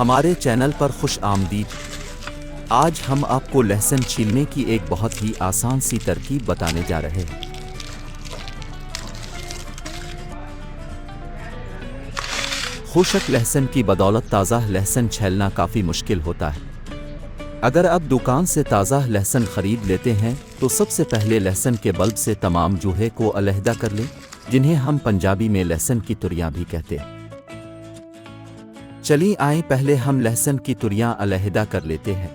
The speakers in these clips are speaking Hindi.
हमारे चैनल पर खुश आमदीद। आज हम आपको लहसुन छीलने की एक बहुत ही आसान सी तरकीब बताने जा रहे हैं। खुशक लहसुन की बदौलत ताज़ा लहसुन छीलना काफ़ी मुश्किल होता है। अगर आप दुकान से ताज़ा लहसुन खरीद लेते हैं तो सबसे पहले लहसुन के बल्ब से तमाम जूहे को अलहदा कर लें, जिन्हें हम पंजाबी में लहसुन की तुरियां भी कहते हैं। चलिए आए पहले हम लहसुन की तुरियां अलहदा कर लेते हैं।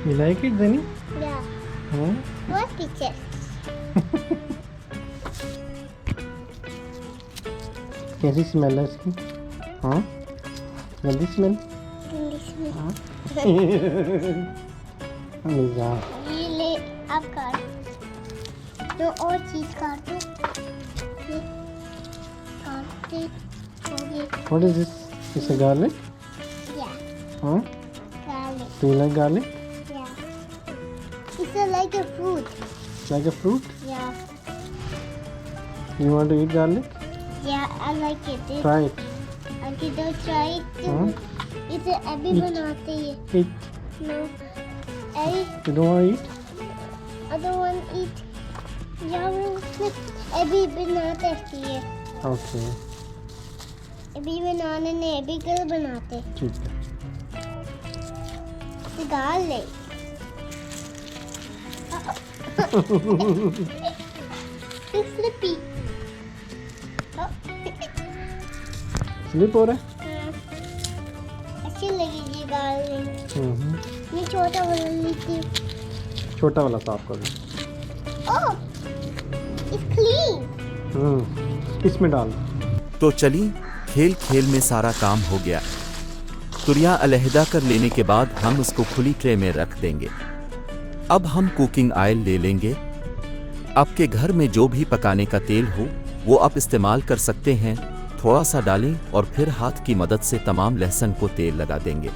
You like it, Dani? Yeah. Huh? What picture? कैसी स्मेल है इसकी? हाँ? जल्दी स्मेल? अमीज़ा। ये ले अब काट। तो और चीज काटो। ये काटते हो गए। What is this? Is it garlic? Yeah. Huh? Garlic. Do you like garlic? Yeah. It's like a fruit. Like a fruit? Yeah. You want to eat garlic? Yeah, I like it. Try it. Okay, don't try it. Huh? इसे अभी Eat. बनाते हैं. Eat. No. अभी You don't want to eat? I don't want to eat. Yeah, अभी बनाते हैं. Okay. अभी बनाने ने अभी कल बनाते. ठीक है। Garlic. It's slippy. Oh. Slip हो रहा है? अच्छी लगेगी garlic. ये छोटा वाला लेती हूँ. छोटा वाला साफ कर दो। Oh, it's clean. इसमें डाल। तो चलिए खेल खेल में सारा काम हो गया। तुरियां अलहदा कर लेने के बाद हम उसको खुली ट्रे में रख देंगे। अब हम कुकिंग ऑयल ले लेंगे। आपके घर में जो भी पकाने का तेल हो वो आप इस्तेमाल कर सकते हैं। थोड़ा सा डालें और फिर हाथ की मदद से तमाम लहसुन को तेल लगा देंगे।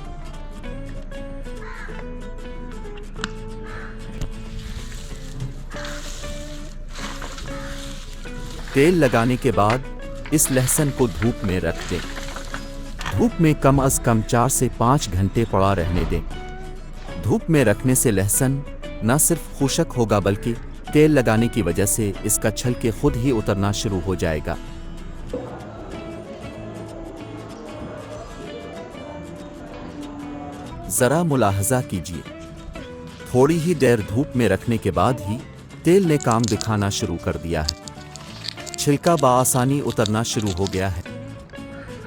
तेल लगाने के बाद इस लहसुन को धूप में रख दें। धूप में कम अज़ कम 4 से 5 घंटे पड़ा रहने दें। धूप में रखने से लहसुन न सिर्फ खुशक होगा बल्कि तेल लगाने की वजह से इसका छलके खुद ही उतरना शुरू हो जाएगा। ज़रा मुलाहजा कीजिए, थोड़ी ही देर धूप में रखने के बाद ही तेल ने काम दिखाना शुरू कर दिया है। छिलका बआसानी उतरना शुरू हो गया है।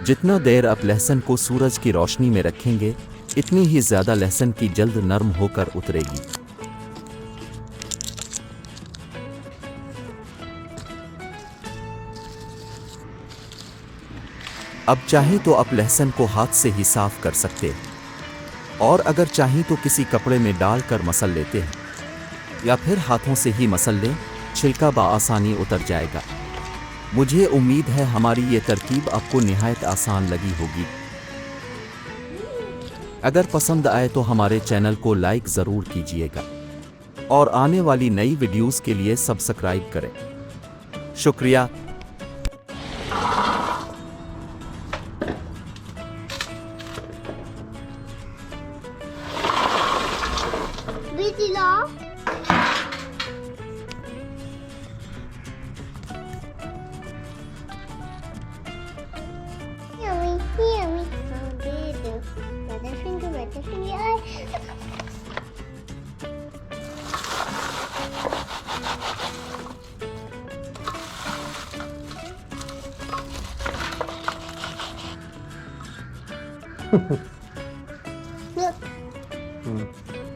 जितना देर आप लहसुन को सूरज की रोशनी में रखेंगे इतनी ही ज़्यादा लहसुन की जल्द नरम होकर उतरेगी। अब चाहें तो आप लहसुन को हाथ से ही साफ कर सकते हैं और अगर चाहें तो किसी कपड़े में डालकर मसल लेते हैं या फिर हाथों से ही मसल लें, छिलका बआसानी उतर जाएगा। मुझे उम्मीद है हमारी ये तरकीब आपको निहायत आसान लगी होगी। अगर पसंद आए तो हमारे चैनल को लाइक ज़रूर कीजिएगा और आने वाली नई वीडियोस के लिए सब्सक्राइब करें। शुक्रिया। Yummy. How do you do? Better finger. Look.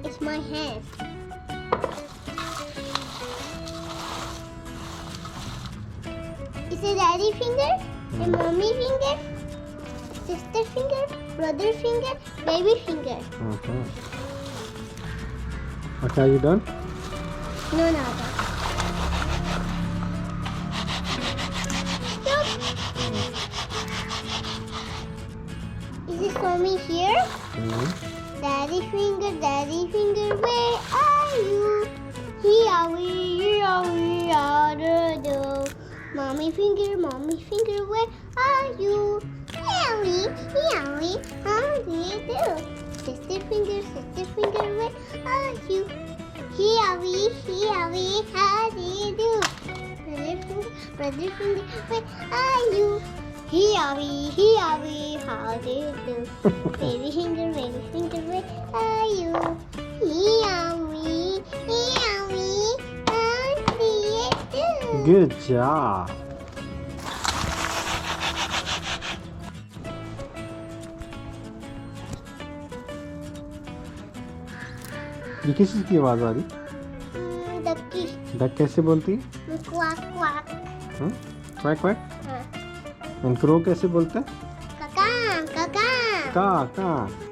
It's my hand. It's a daddy finger, a mommy finger, sister finger, brother finger, baby finger. Okay, are you done? No, no. Look. Is this mommy here? Daddy finger, where are you? mommy finger, where are you? Meowie, meowie, how do you do? Sister finger, where are you? Meowie, meowie, how do you do? Brother finger, where are you? Meowie, how do you do? Baby finger, where are you? Meowie, meowie, how do you do? Good job. ये किस चीज़ की आवाज़ आ रही? Ducky, डक कैसे बोलती है? quack, quack. Quack quack. हाँ. एंड क्रो कैसे बोलता है? Kaka, kaka. का का।